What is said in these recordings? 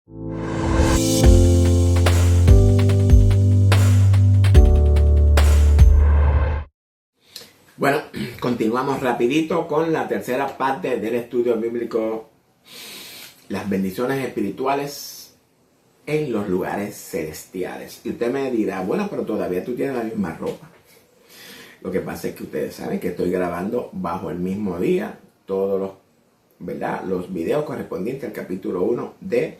Bueno, continuamos rapidito con la tercera parte del estudio bíblico, las bendiciones espirituales en los lugares celestiales. Y usted me dirá, bueno, pero todavía tú tienes la misma ropa. Lo que pasa es que ustedes saben que estoy grabando bajo el mismo día todos los videos correspondientes al capítulo 1 de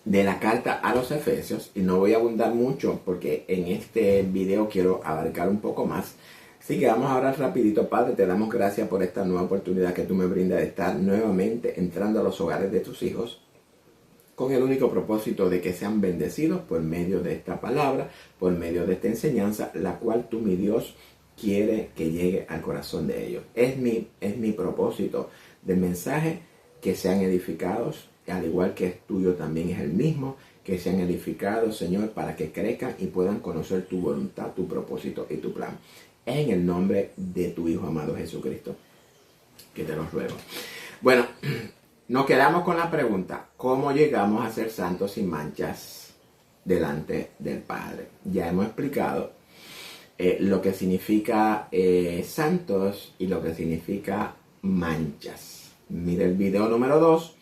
la carta a los Efesios. Y no voy a abundar mucho porque en este video quiero abarcar un poco más. Así que vamos ahora rapidito. Padre, te damos gracias por esta nueva oportunidad que tú me brindas de estar nuevamente entrando a los hogares de tus hijos con el único propósito de que sean bendecidos por medio de esta palabra, por medio de esta enseñanza, la cual tú, mi Dios, quiere que llegue al corazón de ellos. Es mi propósito del mensaje, que sean edificados, al igual que es tuyo también es el mismo, que sean edificados, Señor, para que crezcan y puedan conocer tu voluntad, tu propósito y tu plan. En el nombre de tu Hijo amado Jesucristo, que te lo ruego. Bueno, nos quedamos con la pregunta, ¿cómo llegamos a ser santos sin manchas delante del Padre? Ya hemos explicado lo que significa santos y lo que significa manchas. Mire el video número 2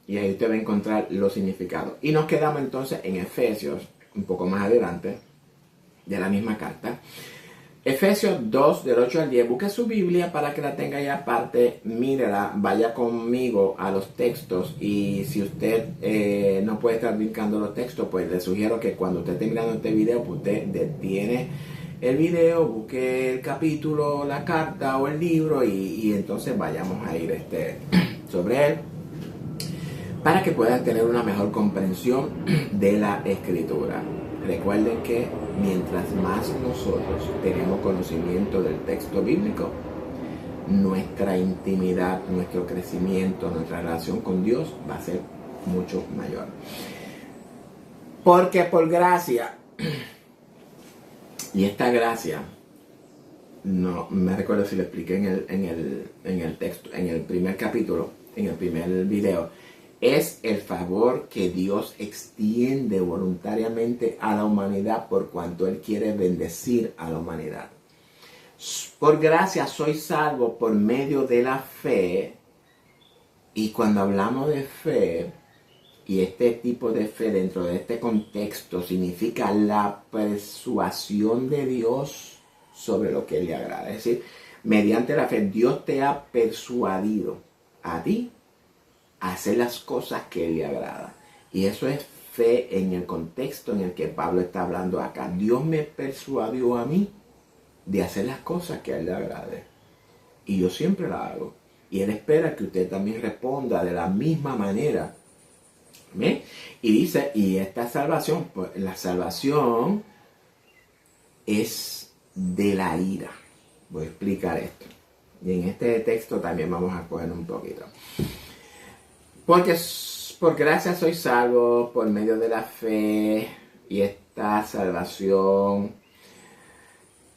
y ahí usted va a encontrar los significados. Y nos quedamos entonces en Efesios, un poco más adelante de la misma carta. Efesios 2, del 8 al 10. Busque su Biblia para que la tenga ahí aparte. Mírela, vaya conmigo a los textos. Y si usted no puede estar brincando los textos, pues le sugiero que cuando usted esté mirando este video, pues usted detiene el video, busque el capítulo, la carta o el libro y entonces vayamos a ir sobre él, para que puedan tener una mejor comprensión de la Escritura. Recuerden que mientras más nosotros tenemos conocimiento del texto bíblico, nuestra intimidad, nuestro crecimiento, nuestra relación con Dios va a ser mucho mayor. Porque por gracia, y esta gracia, no me recuerdo si lo expliqué en el texto, en el primer capítulo, en el primer video, es el favor que Dios extiende voluntariamente a la humanidad por cuanto Él quiere bendecir a la humanidad. Por gracia soy salvo por medio de la fe. Y cuando hablamos de fe, y este tipo de fe dentro de este contexto significa la persuasión de Dios sobre lo que le agrada. Es decir, mediante la fe Dios te ha persuadido a ti hacer las cosas que le agrada. Y eso es fe en el contexto en el que Pablo está hablando acá. Dios me persuadió a mí de hacer las cosas que a Él le agrade. Y yo siempre las hago. Y Él espera que usted también responda de la misma manera. ¿Bien? Y dice, y esta salvación, pues la salvación es de la ira. Voy a explicar esto. Y en este texto también vamos a coger un poquito. Porque por gracia soy salvo por medio de la fe, y esta salvación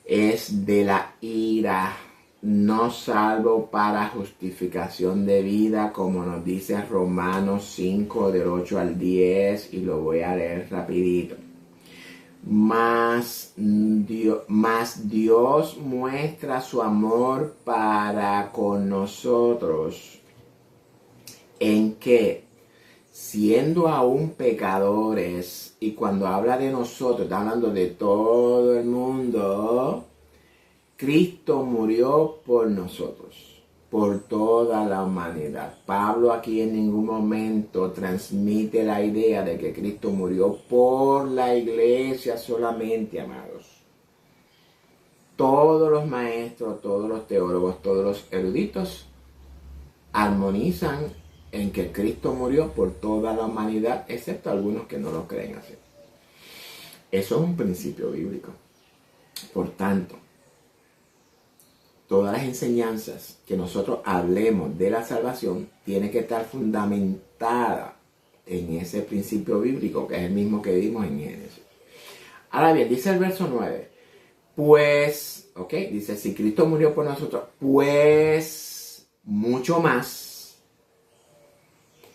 es de la ira, no salvo para justificación de vida, como nos dice Romanos 5, del 8 al 10, y lo voy a leer rapidito. Mas Dios muestra su amor para con nosotros, en que, siendo aún pecadores, y cuando habla de nosotros, está hablando de todo el mundo, Cristo murió por nosotros, por toda la humanidad. Pablo aquí en ningún momento transmite la idea de que Cristo murió por la iglesia solamente, amados. Todos los maestros, todos los teólogos, todos los eruditos armonizan en que Cristo murió por toda la humanidad, excepto algunos que no lo creen así. Eso es un principio bíblico. Por tanto, todas las enseñanzas que nosotros hablemos de la salvación tiene que estar fundamentada en ese principio bíblico, que es el mismo que vimos en Génesis. Ahora bien, dice el verso 9, pues, dice, si Cristo murió por nosotros, pues mucho más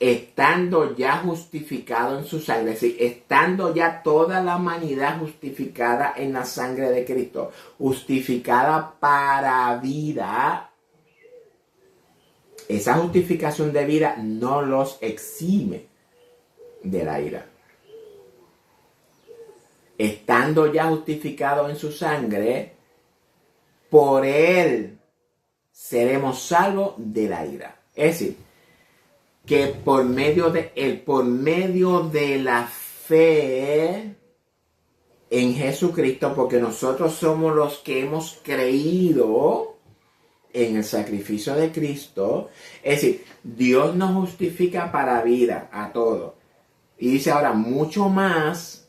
estando ya justificado en su sangre, es decir, estando ya toda la humanidad justificada en la sangre de Cristo, justificada para vida, esa justificación de vida no los exime de la ira. Estando ya justificado en su sangre, por él seremos salvos de la ira. Es decir, que por medio de la fe en Jesucristo, porque nosotros somos los que hemos creído en el sacrificio de Cristo, es decir, Dios nos justifica para vida a todos. Y dice ahora, mucho más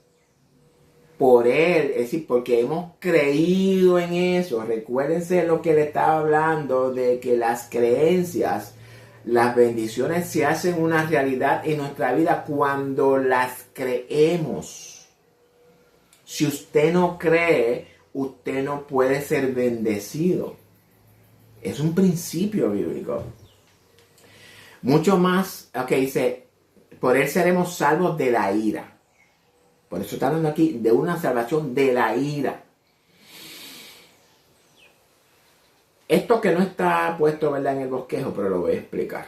por Él, es decir, porque hemos creído en eso. Recuérdense lo que le estaba hablando, de que las creencias, las bendiciones se hacen una realidad en nuestra vida cuando las creemos. Si usted no cree, usted no puede ser bendecido. Es un principio bíblico. Mucho más, dice, por él seremos salvos de la ira. Por eso está hablando aquí de una salvación de la ira. Esto que no está puesto, ¿verdad?, en el bosquejo, pero lo voy a explicar.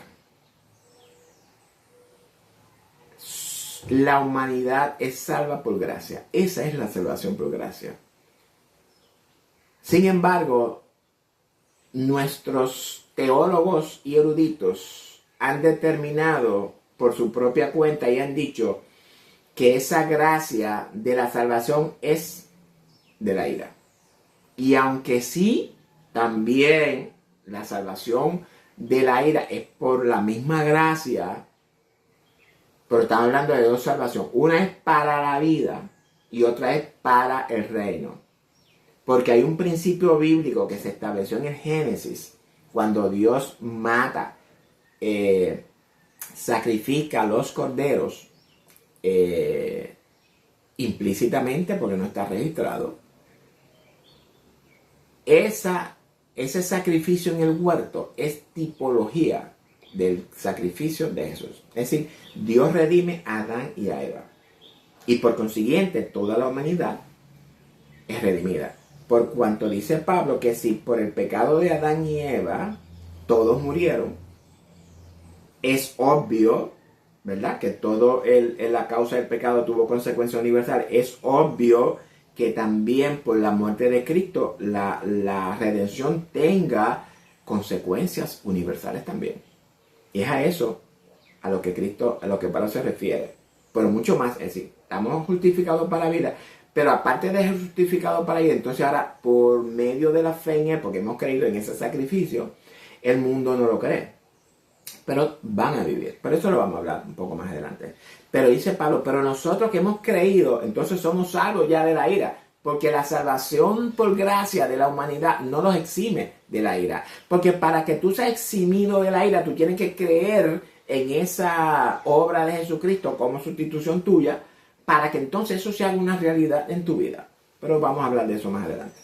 La humanidad es salva por gracia. Esa es la salvación por gracia. Sin embargo, nuestros teólogos y eruditos han determinado por su propia cuenta y han dicho que esa gracia de la salvación es de la ira. Y aunque sí, también la salvación de la ira es por la misma gracia, pero estamos hablando de dos salvaciones. Una es para la vida y otra es para el reino. Porque hay un principio bíblico que se estableció en el Génesis, cuando Dios sacrifica a los corderos, implícitamente, porque no está registrado. Ese sacrificio en el huerto es tipología del sacrificio de Jesús. Es decir, Dios redime a Adán y a Eva. Y por consiguiente, toda la humanidad es redimida. Por cuanto dice Pablo que si por el pecado de Adán y Eva todos murieron, es obvio, ¿verdad?, que la causa del pecado tuvo consecuencia universal. Es obvio que también por la muerte de Cristo la redención tenga consecuencias universales también. Y es a eso a lo que Pablo se refiere. Pero mucho más, es decir, estamos justificados para la vida. Pero aparte de ser justificados para vida, entonces ahora por medio de la fe en Él, porque hemos creído en ese sacrificio, el mundo no lo cree. Pero van a vivir. Pero eso lo vamos a hablar un poco más adelante. Pero dice Pablo, pero nosotros que hemos creído, entonces somos salvos ya de la ira. Porque la salvación por gracia de la humanidad no los exime de la ira. Porque para que tú seas eximido de la ira, tú tienes que creer en esa obra de Jesucristo como sustitución tuya, para que entonces eso se haga una realidad en tu vida. Pero vamos a hablar de eso más adelante.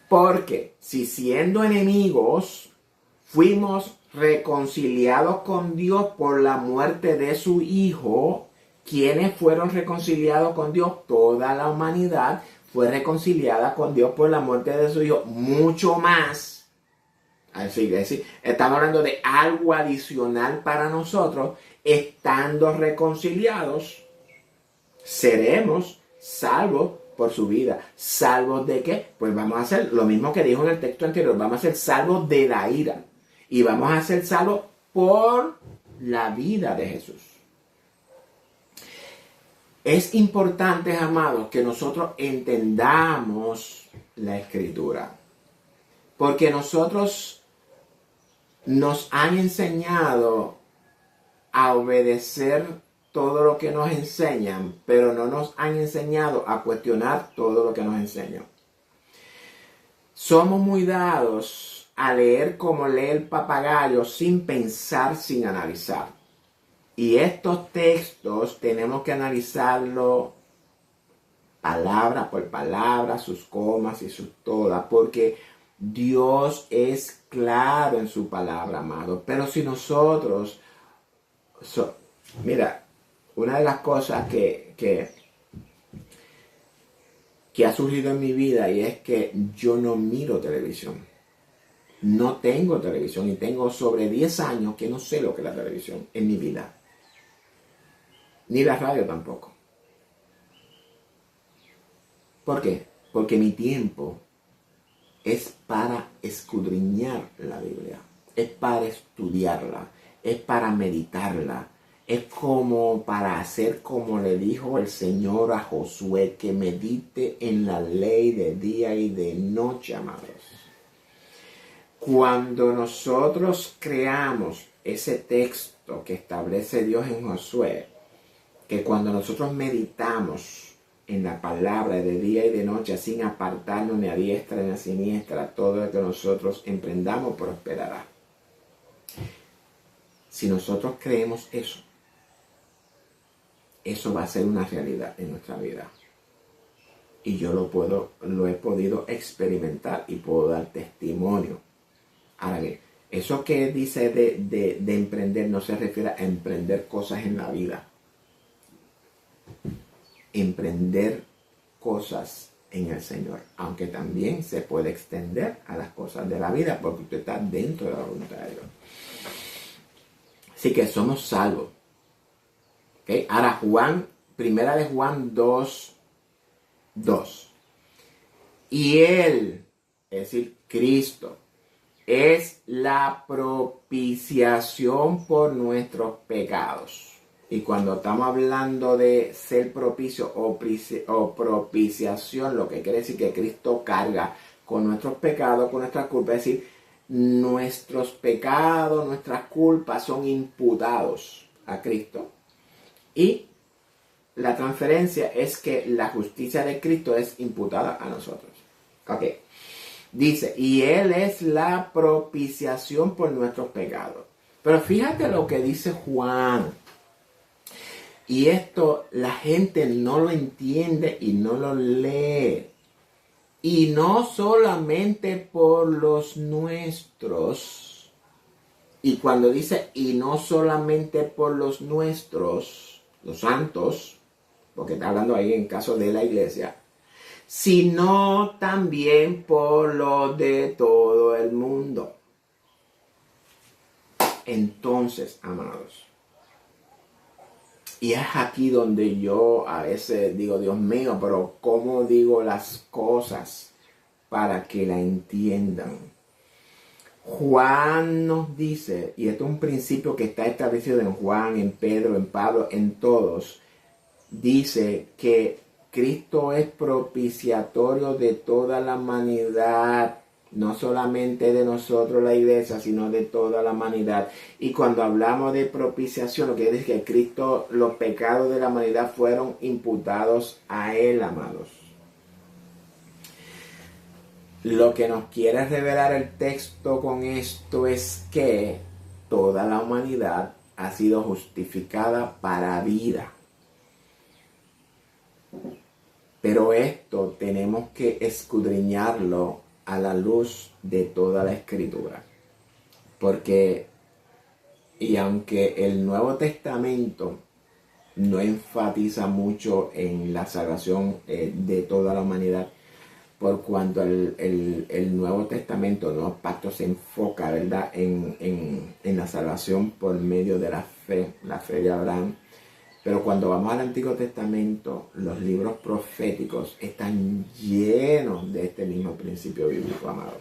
Porque si siendo enemigos fuimos reconciliados con Dios por la muerte de su Hijo, ¿quiénes fueron reconciliados con Dios? Toda la humanidad fue reconciliada con Dios por la muerte de su Hijo. Mucho más. Así que sí, estamos hablando de algo adicional para nosotros. Estando reconciliados, seremos salvos por su vida. ¿Salvos de qué? Pues vamos a hacer lo mismo que dijo en el texto anterior. Vamos a ser salvos de la ira. Y vamos a ser salvos por la vida de Jesús. Es importante, amados, que nosotros entendamos la Escritura. Porque nosotros nos han enseñado a obedecer todo lo que nos enseñan, pero no nos han enseñado a cuestionar todo lo que nos enseñan. Somos muy dados a leer como lee el papagayo, sin pensar, sin analizar. Y estos textos tenemos que analizarlo palabra por palabra, sus comas y sus todas, porque Dios es claro en su palabra, amado. Pero si nosotros So, mira, una de las cosas que ha surgido en mi vida y es que yo no miro televisión. No tengo televisión y tengo sobre 10 años que no sé lo que es la televisión en mi vida. Ni la radio tampoco. ¿Por qué? Porque mi tiempo es para escudriñar la Biblia, es para estudiarla, es para meditarla, es como para hacer como le dijo el Señor a Josué, que medite en la ley de día y de noche, amados. Cuando nosotros creamos ese texto que establece Dios en Josué, que cuando nosotros meditamos en la palabra de día y de noche, sin apartarnos ni a diestra ni a siniestra, todo lo que nosotros emprendamos prosperará. Si nosotros creemos eso, eso va a ser una realidad en nuestra vida. Y yo lo he podido experimentar y puedo dar testimonio. Ahora bien, eso que dice de emprender no se refiere a emprender cosas en la vida. Emprender cosas en el Señor, aunque también se puede extender a las cosas de la vida porque usted está dentro de la voluntad de Dios. Así que somos salvos. ¿Okay? Ahora primera de Juan 2:2. Y Él, es decir, Cristo, es la propiciación por nuestros pecados. Y cuando estamos hablando de ser propicio o propiciación, lo que quiere decir que Cristo carga con nuestros pecados, con nuestras culpas. Es decir, nuestros pecados, nuestras culpas son imputados a Cristo. Y la transferencia es que la justicia de Cristo es imputada a nosotros. Ok. Dice, y Él es la propiciación por nuestros pecados. Pero fíjate lo que dice Juan. Y esto la gente no lo entiende y no lo lee. Y no solamente por los nuestros. Y cuando dice, y no solamente por los nuestros, los santos, porque está hablando ahí en caso de la iglesia, sino también por los de todo el mundo. Entonces, amados, y es aquí donde yo a veces digo, Dios mío, pero ¿cómo digo las cosas para que la entiendan? Juan nos dice, y esto es un principio que está establecido en Juan, en Pedro, en Pablo, en todos, dice que Cristo es propiciatorio de toda la humanidad, no solamente de nosotros la iglesia, sino de toda la humanidad. Y cuando hablamos de propiciación, lo que quiere decir que Cristo, los pecados de la humanidad fueron imputados a Él, amados. Lo que nos quiere revelar el texto con esto es que toda la humanidad ha sido justificada para vida. Pero esto tenemos que escudriñarlo a la luz de toda la Escritura. Porque, y aunque el Nuevo Testamento no enfatiza mucho en la salvación de toda la humanidad, por cuanto el Nuevo Testamento, el Nuevo Pacto se enfoca, ¿verdad?, en la salvación por medio de la fe de Abraham. Pero cuando vamos al Antiguo Testamento, los libros proféticos están llenos de este mismo principio bíblico, amado.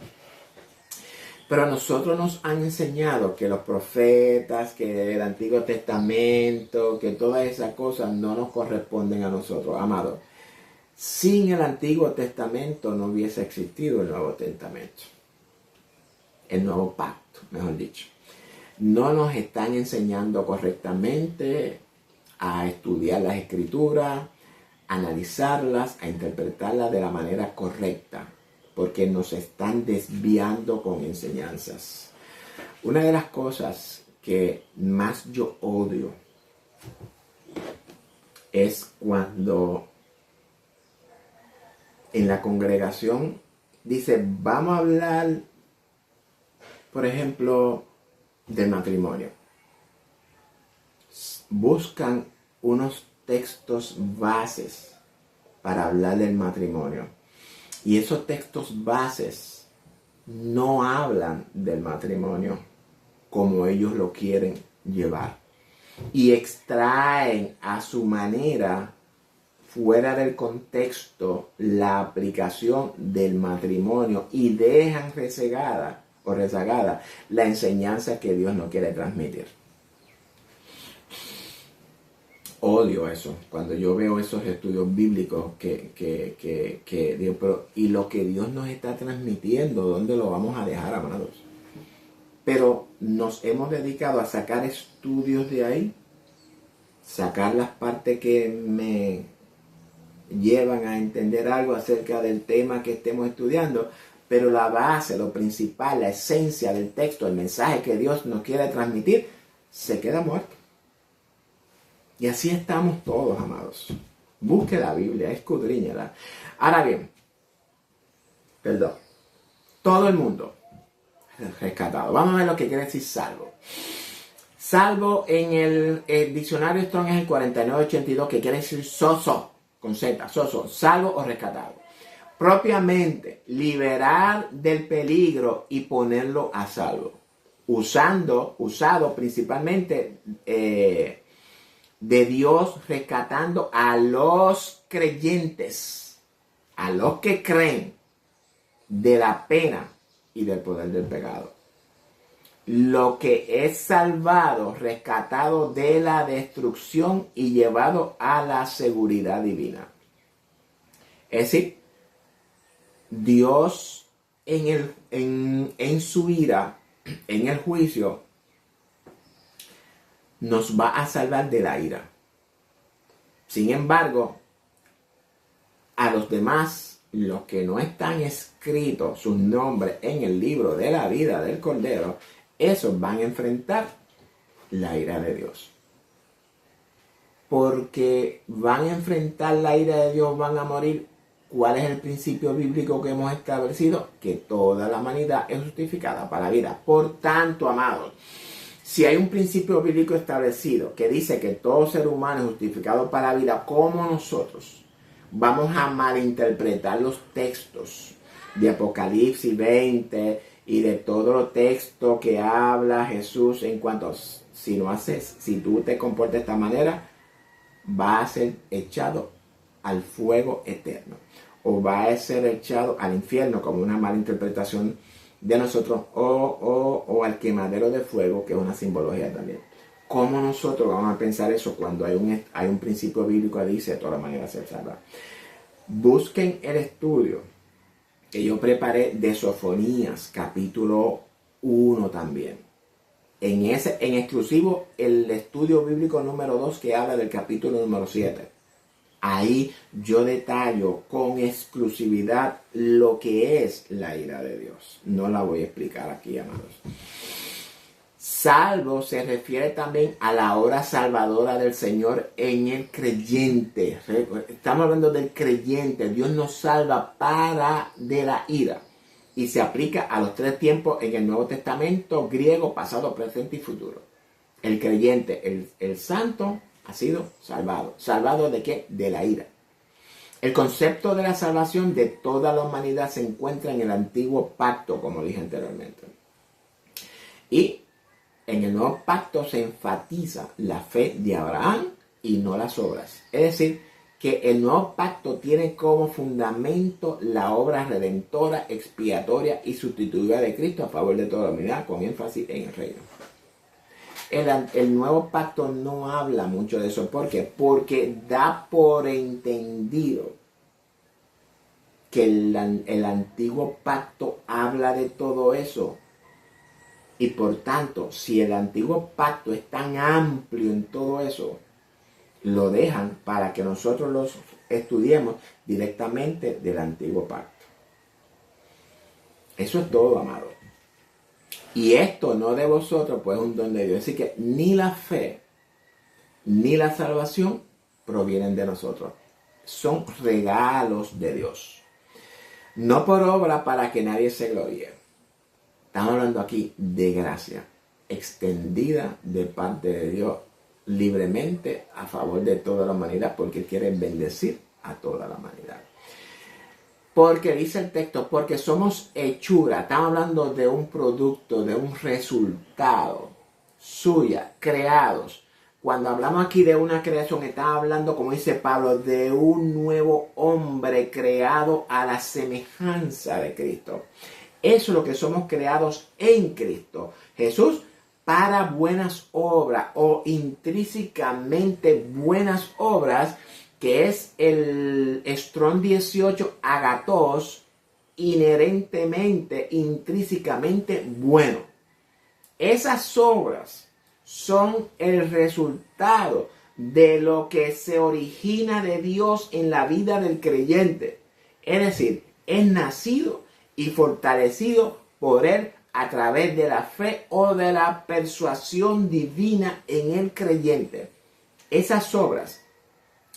Pero a nosotros nos han enseñado que los profetas, que el Antiguo Testamento, que todas esas cosas no nos corresponden a nosotros, amado. Sin el Antiguo Testamento no hubiese existido el Nuevo Testamento. El Nuevo Pacto, mejor dicho. No nos están enseñando correctamente a estudiar las Escrituras, a analizarlas, a interpretarlas de la manera correcta, porque nos están desviando con enseñanzas. Una de las cosas que más yo odio es cuando en la congregación dice, vamos a hablar, por ejemplo, del matrimonio. buscan unos textos bases para hablar del matrimonio. Y esos textos bases no hablan del matrimonio como ellos lo quieren llevar. Y extraen a su manera, fuera del contexto, la aplicación del matrimonio y dejan rezagada la enseñanza que Dios no quiere transmitir. Odio eso, cuando yo veo esos estudios bíblicos que Dios, pero, y lo que Dios nos está transmitiendo, ¿dónde lo vamos a dejar, amados? Pero nos hemos dedicado a sacar estudios de ahí, sacar las partes que me llevan a entender algo acerca del tema que estemos estudiando, pero la base, lo principal, la esencia del texto, el mensaje que Dios nos quiere transmitir, se queda muerto. Y así estamos todos, amados. Busque la Biblia, escudriñala. Ahora bien, todo el mundo rescatado. Vamos a ver lo que quiere decir salvo. Salvo en el diccionario Strong es el 4982, que quiere decir soso, con Z, soso, salvo o rescatado. Propiamente, liberar del peligro y ponerlo a salvo. Usado principalmente de Dios rescatando a los creyentes, a los que creen, de la pena y del poder del pecado. Lo que es salvado, rescatado de la destrucción y llevado a la seguridad divina. Es decir, Dios en su ira, en el juicio, nos va a salvar de la ira. Sin embargo, a los demás, los que no están escritos sus nombres en el libro de la vida del Cordero, esos van a enfrentar la ira de Dios. Porque van a enfrentar la ira de Dios, van a morir. ¿Cuál es el principio bíblico que hemos establecido? Que toda la humanidad es justificada para la vida. Por tanto, amados, si hay un principio bíblico establecido que dice que todo ser humano es justificado para la vida, ¿cómo nosotros vamos a malinterpretar los textos de Apocalipsis 20 y de todo los texto que habla Jesús en cuanto si tú te comportas de esta manera, va a ser echado al fuego eterno o va a ser echado al infierno, como una mala interpretación de nosotros, o al quemadero de fuego, que es una simbología también. ¿Cómo nosotros vamos a pensar eso cuando hay un principio bíblico que dice de todas maneras ser salva? Busquen el estudio que yo preparé de Sofonías, capítulo 1 también. En exclusivo el estudio bíblico número 2 que habla del capítulo número 7. Ahí yo detallo con exclusividad lo que es la ira de Dios. No la voy a explicar aquí, amados. Salvo se refiere también a la obra salvadora del Señor en el creyente. Estamos hablando del creyente. Dios nos salva de la ira. Y se aplica a los 3 tiempos en el Nuevo Testamento, griego, pasado, presente y futuro. El creyente, el santo, ha sido salvado. ¿Salvado de qué? De la ira. El concepto de la salvación de toda la humanidad se encuentra en el antiguo pacto, como dije anteriormente. Y en el nuevo pacto se enfatiza la fe de Abraham y no las obras. Es decir, que el nuevo pacto tiene como fundamento la obra redentora, expiatoria y sustitutiva de Cristo a favor de toda la humanidad, con énfasis en el reino. El nuevo pacto no habla mucho de eso. ¿Por qué? Porque da por entendido que el antiguo pacto habla de todo eso. Y por tanto, si el antiguo pacto es tan amplio en todo eso, lo dejan para que nosotros los estudiemos directamente del antiguo pacto. Eso es todo, amado. Y esto no de vosotros, pues es un don de Dios. Así que ni la fe, ni la salvación provienen de nosotros. Son regalos de Dios. No por obra para que nadie se gloríe. Estamos hablando aquí de gracia extendida de parte de Dios libremente a favor de toda la humanidad porque quiere bendecir a toda la humanidad. Porque dice el texto, porque somos hechura, estamos hablando de un producto, de un resultado suya, creados. Cuando hablamos aquí de una creación, estamos hablando, como dice Pablo, de un nuevo hombre creado a la semejanza de Cristo. Eso es lo que somos creados en Cristo Jesús para buenas obras o intrínsecamente buenas obras, que es el Strong 18 agatos, inherentemente, intrínsecamente bueno. Esas obras son el resultado de lo que se origina de Dios en la vida del creyente. Es decir, es nacido y fortalecido por Él a través de la fe o de la persuasión divina en el creyente. Esas obras,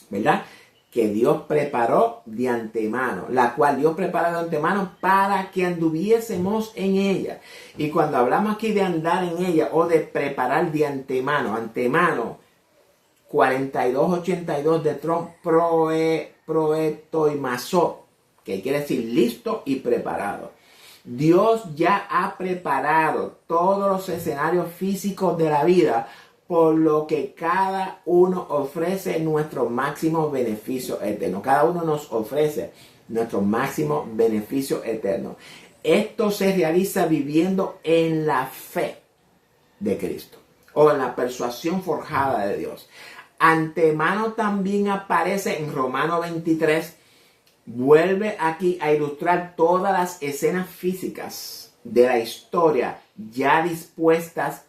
¿verdad?, que Dios preparó de antemano, la cual Dios preparó de antemano para que anduviésemos en ella. Y cuando hablamos aquí de andar en ella o de preparar de antemano, 4282 de Trump, proetoimazo, que quiere decir listo y preparado. Dios ya ha preparado todos los escenarios físicos de la vida, por lo que cada uno ofrece nuestro máximo beneficio eterno. Cada uno nos ofrece nuestro máximo beneficio eterno. Esto se realiza viviendo en la fe de Cristo o en la persuasión forjada de Dios. Antemano también aparece en Romanos 23. Vuelve aquí a ilustrar todas las escenas físicas de la historia ya dispuestas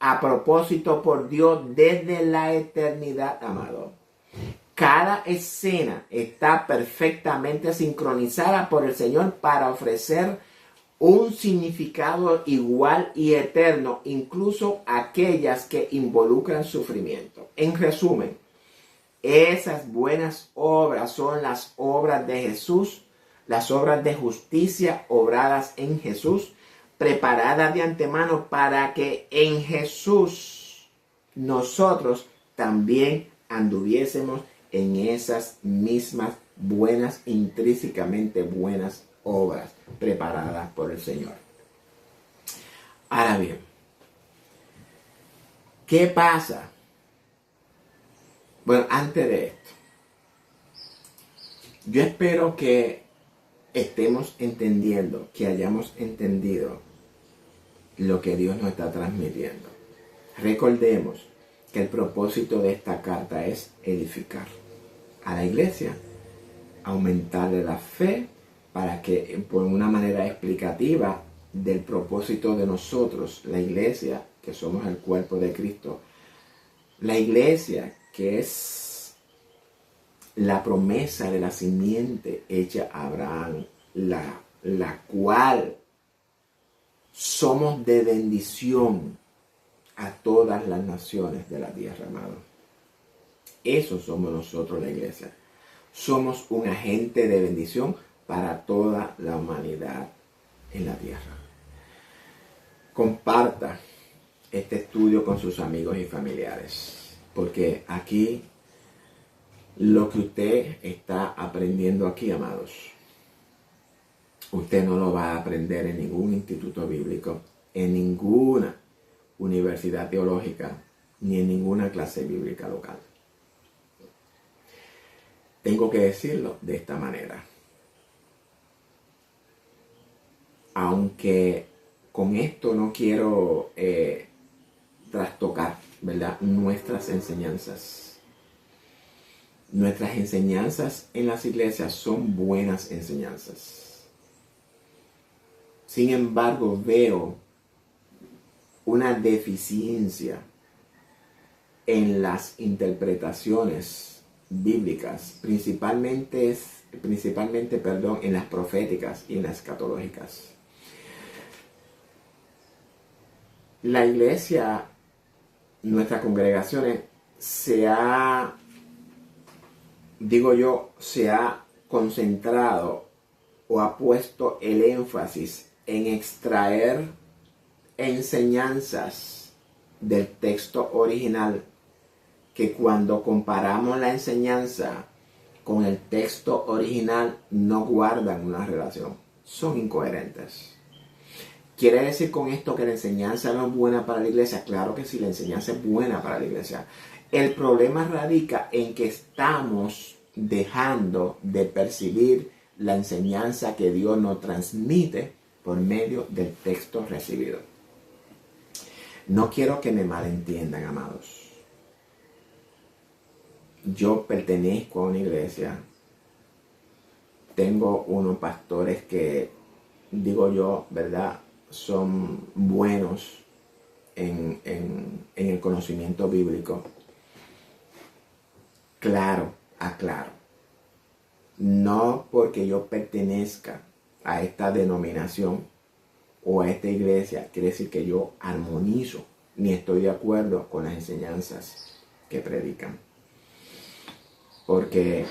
a propósito por Dios desde la eternidad, amado. Cada escena está perfectamente sincronizada por el Señor para ofrecer un significado igual y eterno, incluso aquellas que involucran sufrimiento. En resumen, esas buenas obras son las obras de Jesús, las obras de justicia obradas en Jesús, preparadas de antemano para que en Jesús nosotros también anduviésemos en esas mismas buenas, intrínsecamente buenas obras preparadas por el Señor. Ahora bien, ¿qué pasa? Bueno, antes de esto, yo espero que estemos entendiendo, que hayamos entendido lo que Dios nos está transmitiendo. Recordemos que el propósito de esta carta es edificar a la iglesia, aumentarle la fe para que, por una manera explicativa del propósito de nosotros, la iglesia, que somos el cuerpo de Cristo, la iglesia que es la promesa de la simiente hecha a Abraham, la cual somos de bendición a todas las naciones de la tierra, amado. Eso somos nosotros, la iglesia. Somos un agente de bendición para toda la humanidad en la tierra. Comparta este estudio con sus amigos y familiares, porque aquí lo que usted está aprendiendo aquí, amados, usted no lo va a aprender en ningún instituto bíblico, en ninguna universidad teológica, ni en ninguna clase bíblica local. Tengo que decirlo de esta manera. Aunque con esto no quiero trastocar, ¿verdad?, nuestras enseñanzas. Nuestras enseñanzas en las iglesias son buenas enseñanzas. Sin embargo, veo una deficiencia en las interpretaciones bíblicas, principalmente en las proféticas y en las escatológicas. La iglesia, nuestras congregaciones, se ha concentrado o ha puesto el énfasis en extraer enseñanzas del texto original que cuando comparamos la enseñanza con el texto original no guardan una relación, son incoherentes. ¿Quiere decir con esto que la enseñanza no es buena para la iglesia? Claro que sí, la enseñanza es buena para la iglesia. El problema radica en que estamos dejando de percibir la enseñanza que Dios nos transmite por medio del texto recibido. No quiero que me malentiendan, amados. Yo pertenezco a una iglesia. Tengo unos pastores que, digo yo, ¿verdad?, son buenos en el conocimiento bíblico. Claro, aclaro. No porque yo pertenezca a esta denominación o a esta iglesia quiere decir que yo armonizo ni estoy de acuerdo con las enseñanzas que predican. Porque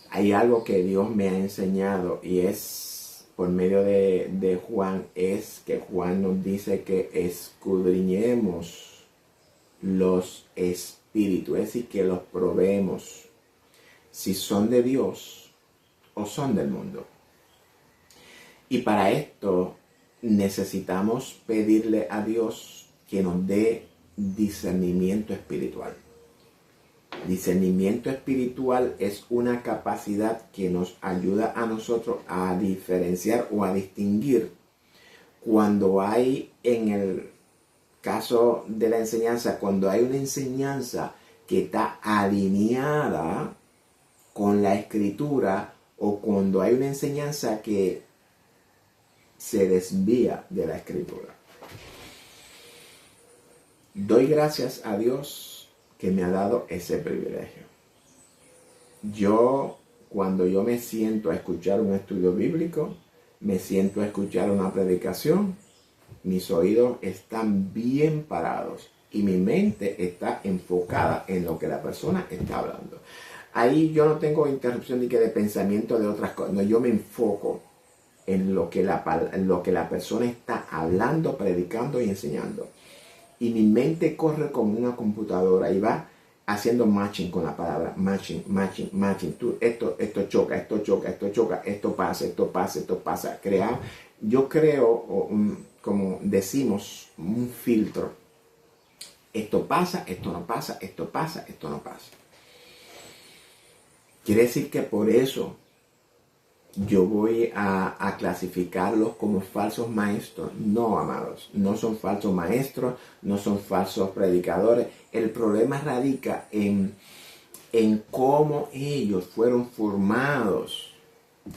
hay algo que Dios me ha enseñado y es por medio de Juan, es que Juan nos dice que escudriñemos los espíritus, es decir, que los probemos si son de Dios o son del mundo. Y para esto necesitamos pedirle a Dios que nos dé discernimiento espiritual. Discernimiento espiritual es una capacidad que nos ayuda a nosotros a diferenciar o a distinguir cuando hay, en el caso de la enseñanza, cuando hay una enseñanza que está alineada con la escritura o cuando hay una enseñanza que se desvía de la escritura. Doy gracias a Dios que me ha dado ese privilegio. Cuando yo me siento a escuchar un estudio bíblico, me siento a escuchar una predicación, mis oídos están bien parados y mi mente está enfocada en lo que la persona está hablando. Ahí yo no tengo interrupción ni que de pensamiento de otras cosas. No, yo me enfoco en lo que la persona está hablando, predicando y enseñando. Y mi mente corre como una computadora y va haciendo matching con la palabra. Matching. Esto choca, esto pasa. Yo creo, como decimos, un filtro. Esto pasa, esto no pasa, esto pasa, esto no pasa. Quiere decir que por eso yo voy a clasificarlos como falsos maestros. No, amados, no son falsos maestros, no son falsos predicadores. El problema radica en cómo ellos fueron formados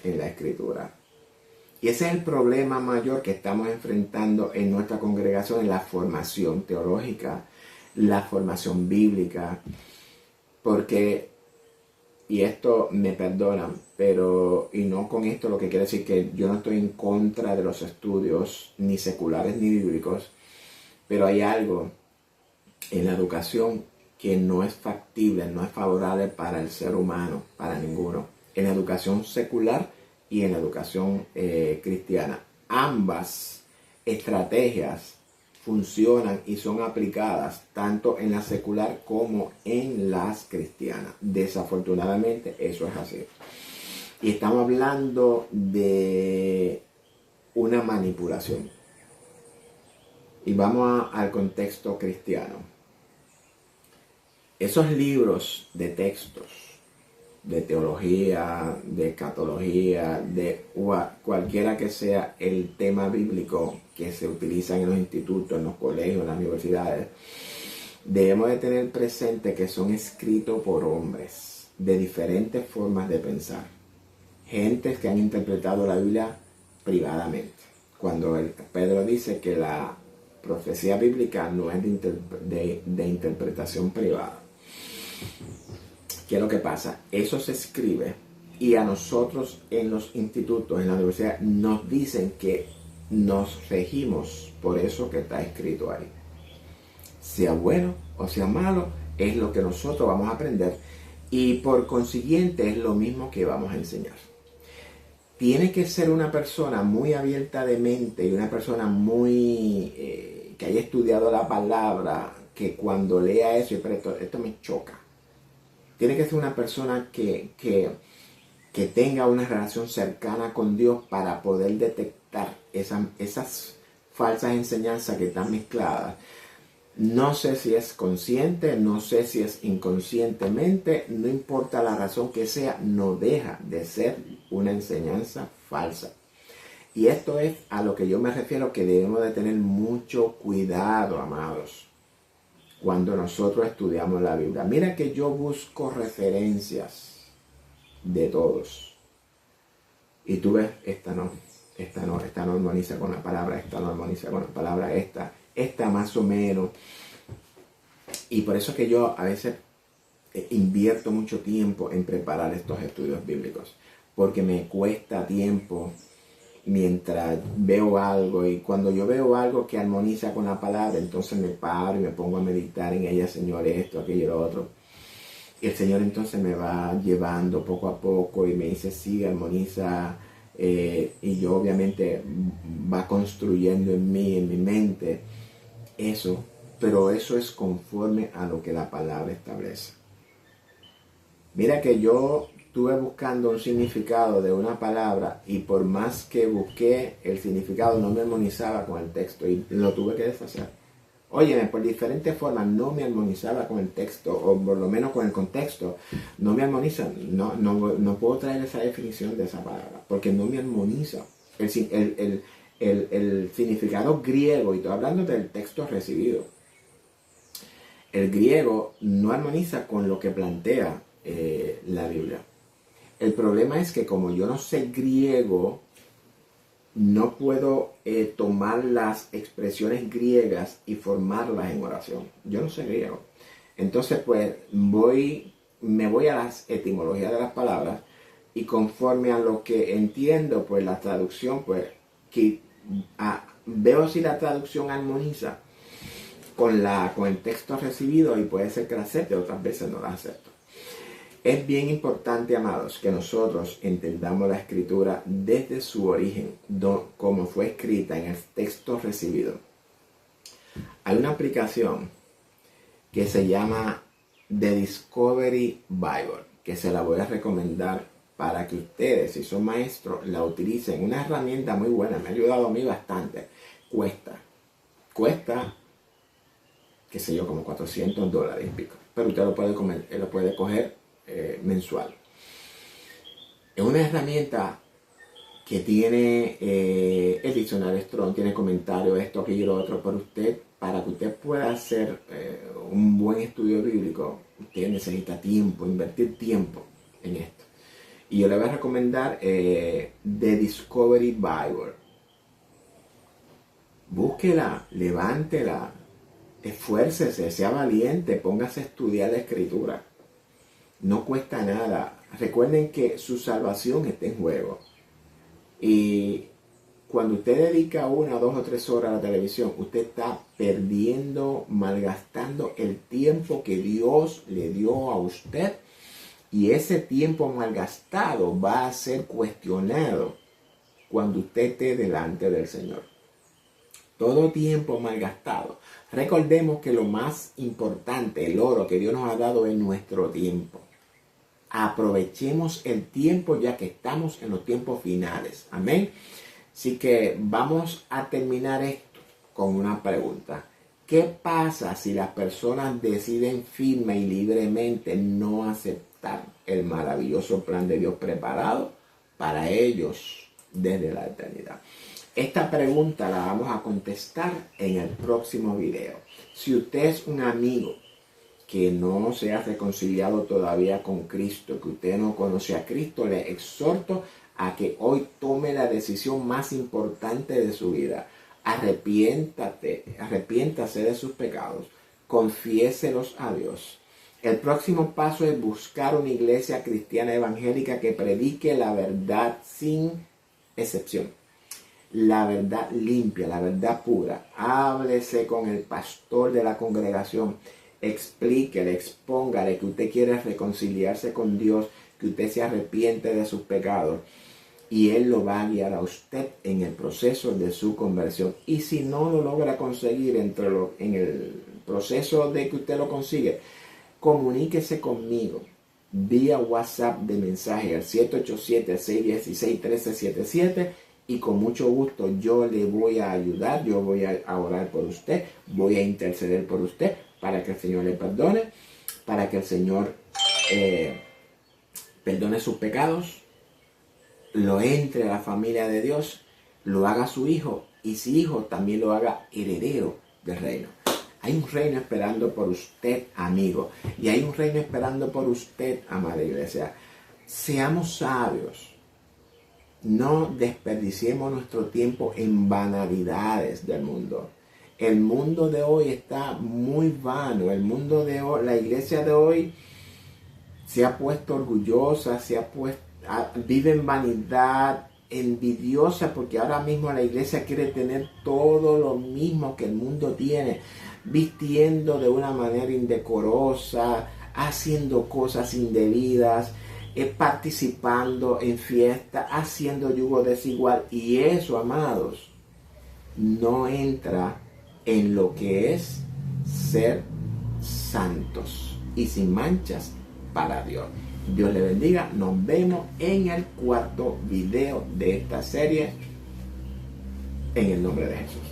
en la escritura. Y ese es el problema mayor que estamos enfrentando en nuestra congregación, en la formación teológica, la formación bíblica. Porque, y esto me perdonan, y no con esto lo que quiere decir que yo no estoy en contra de los estudios ni seculares ni bíblicos, pero hay algo en la educación que no es factible, no es favorable para el ser humano, para ninguno. En la educación secular y en la educación cristiana. Ambas estrategias funcionan y son aplicadas tanto en la secular como en las cristianas. Desafortunadamente eso es así. Y estamos hablando de una manipulación. Y vamos al contexto cristiano. Esos libros de textos, de teología, de escatología, de cualquiera que sea el tema bíblico que se utiliza en los institutos, en los colegios, en las universidades, debemos de tener presente que son escritos por hombres de diferentes formas de pensar. Gentes que han interpretado la Biblia privadamente. Cuando Pedro dice que la profecía bíblica no es de interpretación privada. ¿Qué es lo que pasa? Eso se escribe y a nosotros en los institutos, en la universidad, nos dicen que nos regimos por eso que está escrito ahí. Sea bueno o sea malo, es lo que nosotros vamos a aprender y por consiguiente es lo mismo que vamos a enseñar. Tiene que ser una persona muy abierta de mente y una persona muy que haya estudiado la palabra que cuando lea eso, pero esto me choca. Tiene que ser una persona que tenga una relación cercana con Dios para poder detectar esas falsas enseñanzas que están mezcladas. No sé si es consciente, no sé si es inconscientemente, no importa la razón que sea, no deja de ser una enseñanza falsa. Y esto es a lo que yo me refiero, que debemos de tener mucho cuidado, amados, cuando nosotros estudiamos la Biblia. Mira que yo busco referencias de todos. Y tú ves, esta no armoniza con la palabra, esta no armoniza con la palabra, esta más o menos. Y por eso que yo a veces invierto mucho tiempo en preparar estos estudios bíblicos, porque me cuesta tiempo mientras veo algo, y cuando yo veo algo que armoniza con la palabra, entonces me paro y me pongo a meditar en ella, Señor, esto, aquello, lo otro. Y el Señor entonces me va llevando poco a poco y me dice, sí, armoniza, y yo obviamente va construyendo en mí, en mi mente, eso, pero eso es conforme a lo que la palabra establece. Mira que yo estuve buscando un significado de una palabra y por más que busqué, el significado no me armonizaba con el texto y lo tuve que deshacer. Óyeme, por diferentes formas no me armonizaba con el texto, o por lo menos con el contexto, no me armoniza, no puedo traer esa definición de esa palabra, porque no me armoniza. El significado griego, y estoy hablando del texto recibido, el griego no armoniza con lo que plantea la Biblia. El problema es que como yo no sé griego, no puedo tomar las expresiones griegas y formarlas en oración. Yo no sé griego. Entonces, pues, me voy a las etimologías de las palabras y conforme a lo que entiendo, pues, la traducción, pues, veo si la traducción armoniza con el texto recibido y puede ser que la acepte, otras veces no la acepto. Es bien importante, amados, que nosotros entendamos la escritura desde su origen, como fue escrita en el texto recibido. Hay una aplicación que se llama The Discovery Bible, que se la voy a recomendar para que ustedes, si son maestros, la utilicen. Una herramienta muy buena, me ha ayudado a mí bastante. Cuesta, qué sé yo, como $400 y pico, pero usted lo puede coger mensual. Es una herramienta que tiene el diccionario Strong, tiene comentarios, esto, aquello, lo otro, pero para que usted pueda hacer un buen estudio bíblico, usted necesita tiempo, invertir tiempo en esto. Y yo le voy a recomendar The Discovery Bible. Búsquela, levántela, esfuércese, sea valiente, póngase a estudiar la escritura. No cuesta nada. Recuerden que su salvación está en juego. Y cuando usted dedica 1, 2 o 3 horas a la televisión, usted está perdiendo, malgastando el tiempo que Dios le dio a usted. Y ese tiempo malgastado va a ser cuestionado cuando usted esté delante del Señor. Todo tiempo malgastado. Recordemos que lo más importante, el oro que Dios nos ha dado, es nuestro tiempo. Aprovechemos el tiempo ya que estamos en los tiempos finales. Amén. Así que vamos a terminar esto con una pregunta. ¿Qué pasa si las personas deciden firme y libremente no aceptar el maravilloso plan de Dios preparado para ellos desde la eternidad? Esta pregunta la vamos a contestar en el próximo video. Si usted es un amigo que no se ha reconciliado todavía con Cristo, que usted no conoce a Cristo, le exhorto a que hoy tome la decisión más importante de su vida. Arrepiéntase de sus pecados, confiéselos a Dios. El próximo paso es buscar una iglesia cristiana evangélica que predique la verdad sin excepción. La verdad limpia, la verdad pura. Háblese con el pastor de la congregación. Explíquele, expóngale que usted quiere reconciliarse con Dios, que usted se arrepiente de sus pecados y Él lo va a guiar a usted en el proceso de su conversión. Y si no lo logra conseguir en el proceso de que usted lo consigue, comuníquese conmigo vía WhatsApp de mensaje al 787-616-1377 y con mucho gusto yo le voy a ayudar, yo voy a orar por usted, voy a interceder por usted para que el Señor le perdone, para que el Señor perdone sus pecados, lo entre a la familia de Dios, lo haga su hijo y si hijo también lo haga heredero del reino. Hay un reino esperando por usted, amigo, y hay un reino esperando por usted, amada iglesia. Seamos sabios, no desperdiciemos nuestro tiempo en banalidades del mundo. El mundo de hoy está muy vano, el mundo de hoy, la iglesia de hoy se ha puesto orgullosa, vive en vanidad, envidiosa, porque ahora mismo la iglesia quiere tener todo lo mismo que el mundo tiene, vistiendo de una manera indecorosa, haciendo cosas indebidas, participando en fiestas, haciendo yugo desigual, y eso, amados, no entra en lo que es ser santos y sin manchas para Dios. Dios le bendiga. Nos vemos en el cuarto video de esta serie. En el nombre de Jesús.